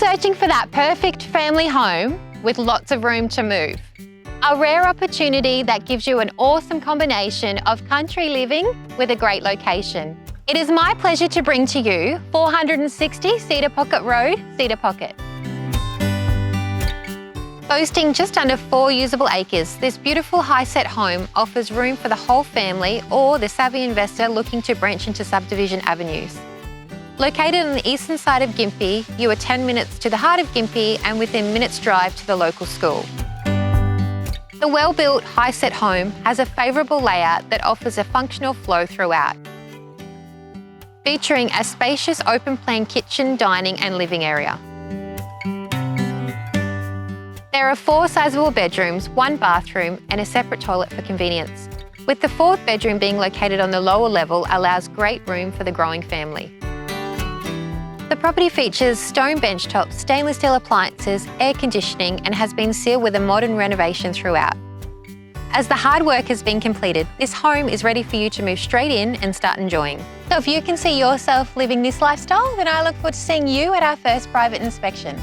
searching for that perfect family home with lots of room to move? A rare opportunity that gives you an awesome combination of country living with a great location. It is my pleasure to bring to you 460 Cedar Pocket Road, Cedar Pocket. Boasting just under 4 usable acres, this beautiful high-set home offers room for the whole family or the savvy investor looking to branch into subdivision avenues. Located on the eastern side of Gympie, you are 10 minutes to the heart of Gympie and within minutes drive to the local school. The well-built, high-set home has a favourable layout that offers a functional flow throughout, featuring a spacious open-plan kitchen, dining and living area. There are 4 sizable bedrooms, 1 bathroom and a separate toilet for convenience, with the 4th bedroom being located on the lower level allows great room for the growing family. The property features stone bench tops, stainless steel appliances, air conditioning and has been sealed with a modern renovation throughout. As the hard work has been completed, this home is ready for you to move straight in and start enjoying. So if you can see yourself living this lifestyle, then I look forward to seeing you at our first private inspection.